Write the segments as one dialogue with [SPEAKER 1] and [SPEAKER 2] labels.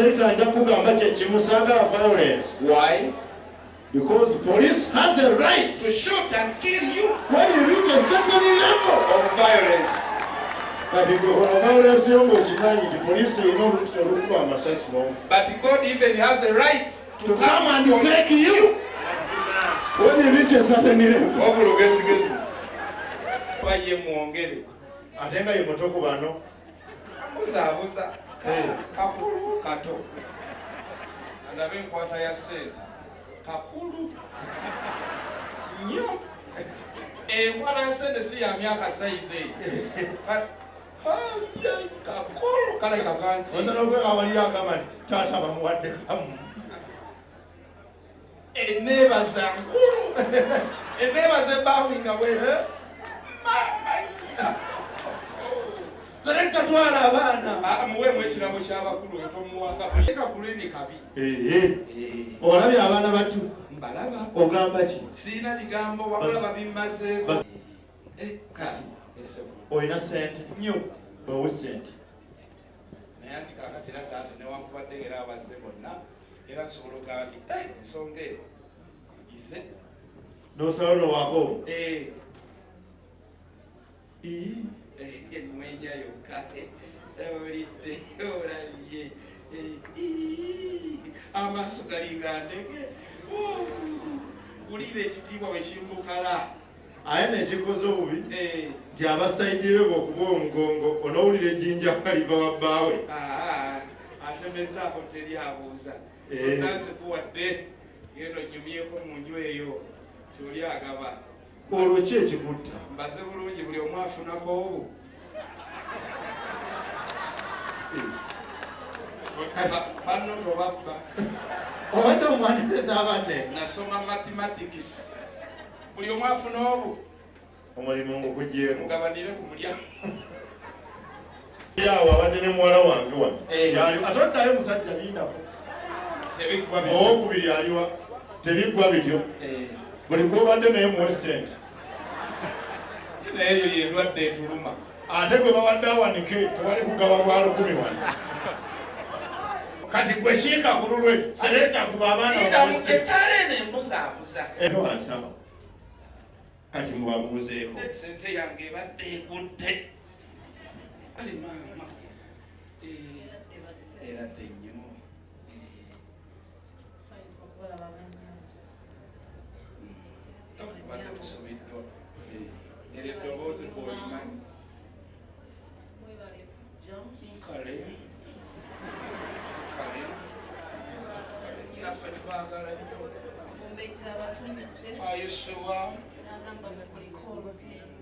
[SPEAKER 1] Senator ajja kugamba kye kimusagala violence.
[SPEAKER 2] Why?
[SPEAKER 1] Because police has a right
[SPEAKER 2] to shoot and kill you
[SPEAKER 1] when you reach a certain level
[SPEAKER 2] of violence.
[SPEAKER 1] Kati violence yongo chimanyi the police ino olukusa olukuba amasasi n'ofu.
[SPEAKER 2] But God even has a right
[SPEAKER 1] to come and take you when you reach a certain level.
[SPEAKER 2] Obulugezigezi. Baye muongere.
[SPEAKER 1] Atenga ye motoko bano.
[SPEAKER 2] Abuza. Kakulu kato. Ndabe nkwata ya sente. Kakulu. Nyo. Nkwata ya sente si ya myaka saize. Kakulu kala kakansi.
[SPEAKER 1] Wanda nokwe awali yakamali tata bamuwadde kamu.
[SPEAKER 2] Enebaza nkulu. Enebaza bawinga wewe.
[SPEAKER 1] Selector twala abaana.
[SPEAKER 2] Muwe mwekirabo ky'abakulu etomuwaka. Kakulu ni kabi.
[SPEAKER 1] Olabye abaana batu.
[SPEAKER 2] Mbalaba.
[SPEAKER 1] Ogamba ki?
[SPEAKER 2] Sina bigambo wabula babimmaze. Kati.
[SPEAKER 1] Oyina sente nnyo bawe sente.
[SPEAKER 2] Naye anti kakati era taata newankubadde era abazze bonna era nsobola okugamba nti ensonga eyo gize
[SPEAKER 1] n'osala n'owako.
[SPEAKER 2] Mwenya yokka olidde olabye amaaso galinga ndege wulira ekitiibwa bwe kimbukala.
[SPEAKER 1] Aye nekikoze obubi nti abasaidiwe bw'okuba omugongo onowulira ejjinja kaliva wabbaawe.
[SPEAKER 2] Atemezaako teri abuuza sonna nzikuwadde genda onnyumyeko mu nju eyo kyoli agaba.
[SPEAKER 1] Olwo ki ekikutta?
[SPEAKER 2] Mbaze bulungi buli omu afunako obu. Banno tobabba.
[SPEAKER 1] Obadde omwaniriza abanne.
[SPEAKER 2] Nasoma mathematics. Buli omu afuna obu.
[SPEAKER 1] Omulimu ngukugyeko.
[SPEAKER 2] Mugabanire ku mulyango.
[SPEAKER 1] Yawo abadde ne muwala wange wano. Atoddayo musajja lindako.
[SPEAKER 2] Tebiggwa bityo.
[SPEAKER 1] Owokubiri aliwa. Tebiggwa bityo. Buli gwobadde naye muwe sente.
[SPEAKER 2] Naye eyo yendwadde etuluma.
[SPEAKER 1] Ate gwe bawadde awanike tewali kugaba bwa 10 wano. Kati gwe kiika ku lulwe Selector kuba abaana
[SPEAKER 2] bamugetale nembuzaabuza.
[SPEAKER 1] Wansaba. Kati mubabuuzeeko.
[SPEAKER 2] Sente yange ebadde egudde. Ali maama. Eradde nnyo. Okubadde tusobiddwa. Era eddoboozi k'olimanyi. Kale. Naffe tubaagala nnyo. Ayisuwa.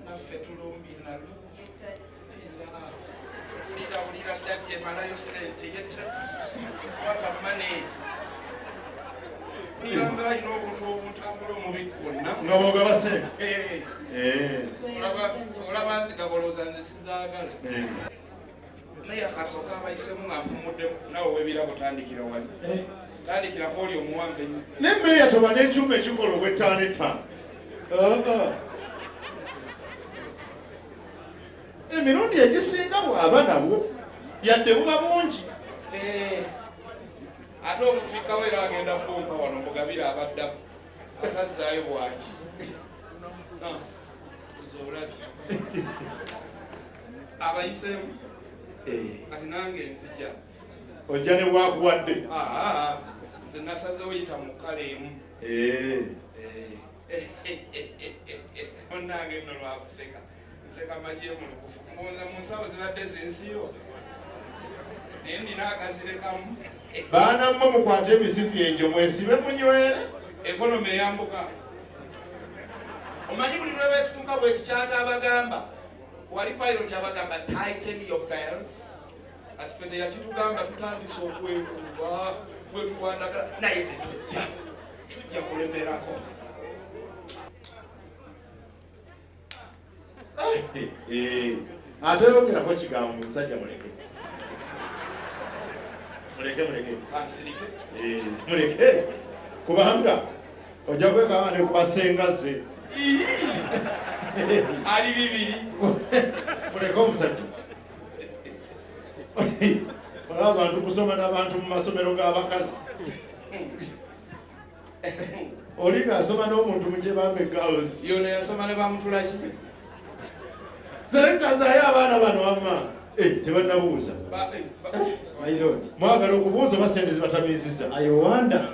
[SPEAKER 2] Naffe tulumbi nalo. Ulira ddati emalayo sente yekwata mane. Uliranga alina obuntu obuntambula omubiri gwonna.
[SPEAKER 1] Ng'obogaba sente?
[SPEAKER 2] Olaba nziga bolooza nze sizaagala. Naye akasooka abayisemu nga mpumuddemu nawe w'ebirabo tandikira wali. Tandikirako oli omuwange nnyo.
[SPEAKER 1] N'emmeeya toba n'ekyuma ekikola obwettaano ettaano. Emirundi egisinga bw'aba nabwo yadde buba bungi.
[SPEAKER 2] Ate omufikawo era agenda bbomba wano mugabire abaddako atazzaayo bwaki. Olabye abayiseemu kati nange nzija
[SPEAKER 1] ojja ne bwakuwadde.
[SPEAKER 2] Nze nasazewo yita mu kkala emu. Onnange nno lwakuseka nseka magye mulukufu mbonza mu nsawo zibadde zensiro naye nina akasirekamu.
[SPEAKER 1] Baana mmwe mukwate emisipi egyo mwesibe munywere.
[SPEAKER 2] Ekonomi eyambuka. Omanyi buli lwebeesituka bwe kikyata abagamba wali pilot abagamba tighten your belts. Kati ffe yakitugamba tutandise okwekuba bwe tuwandagala naye tujja kulemerako.
[SPEAKER 1] Ate yogerako kigambo musajja muleke. Muleke. Kubanga ojja kwekanga ne kubasengaze.
[SPEAKER 2] Ali bibiri.
[SPEAKER 1] Muleke omusajja. abantu kusoma n'abantu mu masomero g'abakazi oli ng'asoma n'omuntu mu kyebambe girls
[SPEAKER 2] yona yasoma ne bamutulaki
[SPEAKER 1] selekta zaayo abaana bano wamma tebannabuuza mwagala okubuuza oba sente zibatamiizizza
[SPEAKER 3] ayowanda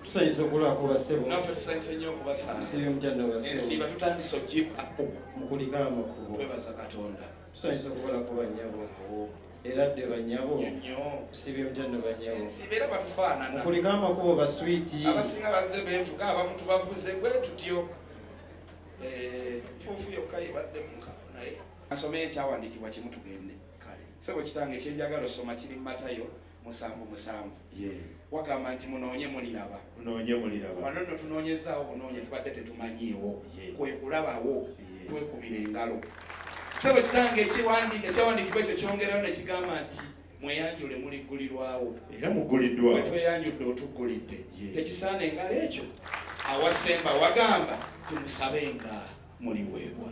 [SPEAKER 3] tusanyusa okulako basebo
[SPEAKER 2] naffe tusanyusa nnyo okubasanga
[SPEAKER 3] musibye mukyano basebo
[SPEAKER 2] ensiba tutandise ogipapo
[SPEAKER 3] mukulika amakubo
[SPEAKER 2] twebaza katonda
[SPEAKER 3] tusanyusa okukolako banyabo era dde banyabo
[SPEAKER 2] nnyo
[SPEAKER 3] musibye mukyano banyabo
[SPEAKER 2] ensiba era batufaanana
[SPEAKER 3] mukulika amakubo baswiti
[SPEAKER 2] abasinga bazze beevuga abamu tubavuze bwe tutyo fuufu yokka yebadde muka naye asomeyo ekyawandiikibwa kimu tugende kale sebo kitange ekyenjagala osoma kiri mu Matayo 7:7 wagamba nti munoonye muliraba wano nno tunoonyezaawo bunoonye tubadde tetumanyiiwo kwe kulabawo twekubira engalo sebo kitange ekyawandiikibwa ekyo kyongerayo ne kigamba nti mweyanjule muliggulirwawo
[SPEAKER 1] era mugguliddwa
[SPEAKER 2] tweyanjudde otuggulidde tekisaana engalo ekyo awasemba wagamba timusabenga muliweebwa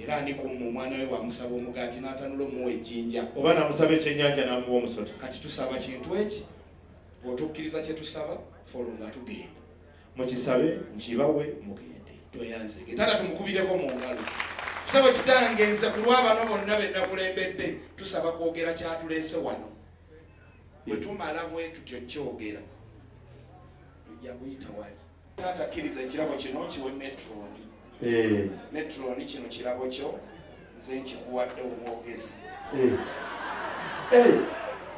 [SPEAKER 2] era ani kumu omwana we bwamusaba omugaati n'atanula omuwa ejjinja
[SPEAKER 1] oba namusaba ekyennyanja n'amuwa omusota
[SPEAKER 2] kati tusaba kintu eki bw'otukkiriza kye tusaba folo nga tugenda
[SPEAKER 1] mukisabe nkibawe mugende
[SPEAKER 2] tweyanzege tata tumukubireko mu ngalo sebo kitange nze ku lw'abano bonna be nakulembedde tusaba kwogera kyatuleese wano bwe tumala bwe tutyo kyogera tujja kuyita wali taata kkiriza ekirabo kino kiwe metroni metroni kino kirabo kyo nze nkikuwadde omwogezi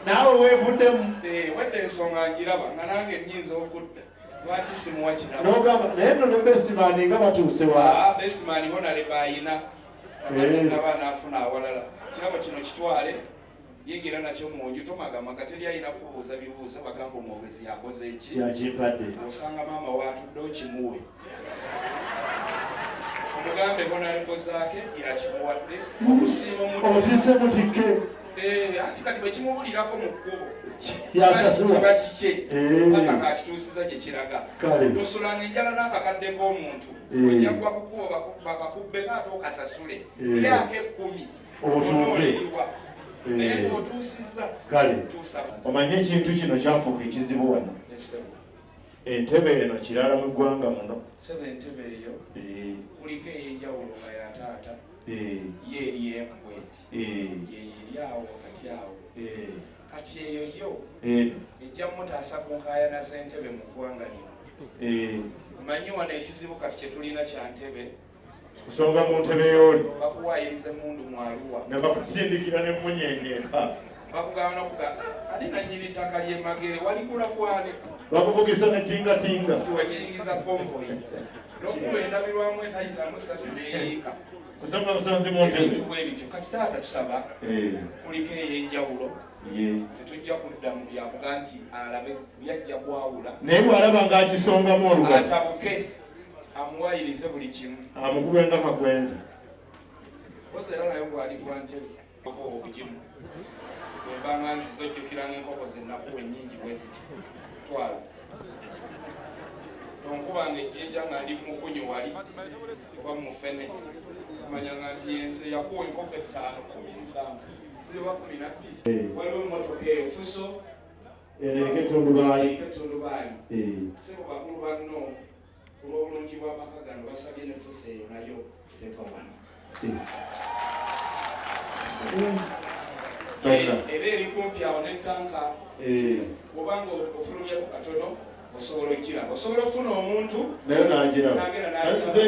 [SPEAKER 1] naawe weevuddemu
[SPEAKER 2] wedde ensonga ngiraba nga nange nnyinza okudda lwaki simuwa kirabo
[SPEAKER 1] nogamba naye nno ne besimaani nga batuuse wa
[SPEAKER 2] besimaani bonale bayina abaana afuna awalala kirabo kino kitwale yingira nakyo munju tomagama kateri ayina kubuuza bibuuzo bagamba omwogezi yakoze eki
[SPEAKER 1] yakimpadde
[SPEAKER 2] osanga maama waatudde okimuwe omugambe Hon Zaake yakimuwadde okusiima
[SPEAKER 1] omuotise mutikke
[SPEAKER 2] anti kati bwe kimubulirako mu kkubo
[SPEAKER 1] kiba
[SPEAKER 2] kike paka kakituusiza gye kiraga tosulanga enjala n'akakadde k'omuntu ojja kuba ku kkubo bakakubbeko ate okasasule yako 10 otuuke naye otuusiza
[SPEAKER 1] omanye ekintu kino kyafuuka ekizibu wano entebe eno kirala mu ggwanga muno
[SPEAKER 2] sebe entebe eyo kuliko ey'enjawulo nga ya taata ye eri empweti yeyeri awo wakati awo kati eyo yo ejja mutaasa ku nkaayana z'entebe mu ggwanga lino omanyi wano ekizibu kati kye tulina kya ntebe
[SPEAKER 1] kusonga mu ntebe y'oli
[SPEAKER 2] bakuwaayiriza emundu mu Arua
[SPEAKER 1] ne bakusindikira ne munyenyeeka
[SPEAKER 2] bakugamba nokuga ate nannyini ttaka ly'emagere waligula kwane
[SPEAKER 1] bakuvugisa ne tingatinga
[SPEAKER 2] nti wagiyingiza konvoyi n'okuba endabirwamu etayitamu sasi neeyiika
[SPEAKER 1] kusonga busanzi mu ntebe
[SPEAKER 2] ebintu bwe bityo kati taata tusaba kuliko ey'enjawulo tetujja kudda mu byakuga nti alabe byajja kwawula
[SPEAKER 1] naye bw'alaba ng'agisongamu oluga
[SPEAKER 2] atabuke amuwaayirize buli kimu
[SPEAKER 1] amukube nga kakwenza
[SPEAKER 2] kozi era nayo gwali gwa ntebe obugimu bwembanga nziza ojjukiranga enkoko zennakuwa ennyingi bwe ziti twala tonkubanga ejjinja nga ndi mukunyu wali oba mufene amanyanga nti yense yakuwa enkoko 5 17 ziba 12 waliwo emmotoka eyo fuso
[SPEAKER 1] eketundubaali
[SPEAKER 2] sibo bakulu banno olw'obulungi bw'amaka gano basabye ne fuso eyo nayo eva wano era eri kumpi awo n'ettanka obanga ofulumyeko katono osobola okiraba osobola ofuna omuntu
[SPEAKER 1] nayo nagiraba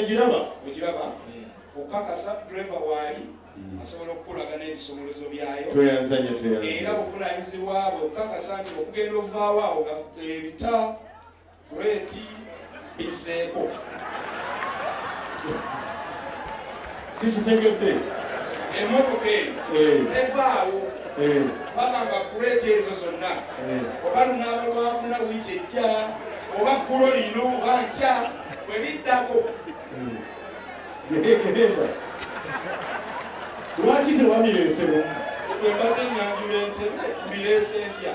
[SPEAKER 1] giraba
[SPEAKER 2] ogiraba okakasa driva waali asobola okukulaga n'ebisomolozo byayo era buvunanyizibwabwe okakasa nti okugenda ovaawo awo ebita kuleeti biseeko
[SPEAKER 1] sikitegedde
[SPEAKER 2] emmotoka eyo tevaawo paka nga kuleeti ezo zonna oba lunaaba lwakuna wiiki ejja oba ggulo lino oba nkya bwe biddako
[SPEAKER 1] lwaki tewabireesewo
[SPEAKER 2] bwe mbadde nyanjula entebe bireese ntya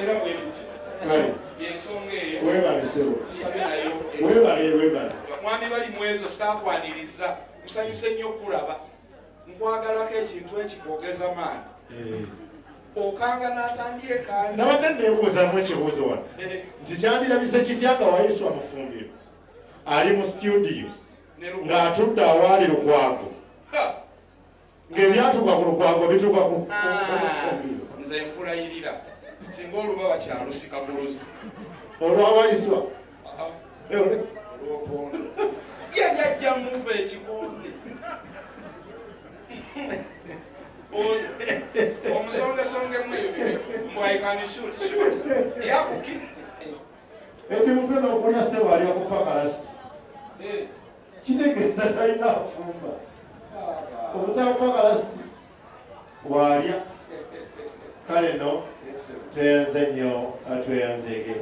[SPEAKER 2] era bwe bityo yensonga eyo
[SPEAKER 1] webalesebo
[SPEAKER 2] tusabe nayo
[SPEAKER 1] webale
[SPEAKER 2] mwami bali mu ezo saakwaniriza nsanyuse nnyo okulaba nkwagalako ekintu ekikwogeza maani okanga n'atandika ekanza.
[SPEAKER 1] Nabadde neebuuzamu ekibuuzo wano nti kyandirabise kitya nga wayiswa mufumbiro ali mu studio ng'atudde awaali Lukwago ng'ebyatuuka ku Lukwago bituuka ku mufumbiro.
[SPEAKER 2] Nze nkulayirira singa oluba bakyalusika buluzi
[SPEAKER 1] olwawayiswa
[SPEAKER 2] olwopondo yali ajja muva ekikonde omusongesonge mbwaikanisut yakuki
[SPEAKER 1] edi mutwe n'okulya ssebo alya ku pakalasiti kitegeeza talina afumba omusaba pakalasiti bw'alya kale no tweyanze nnyo tweyanzege.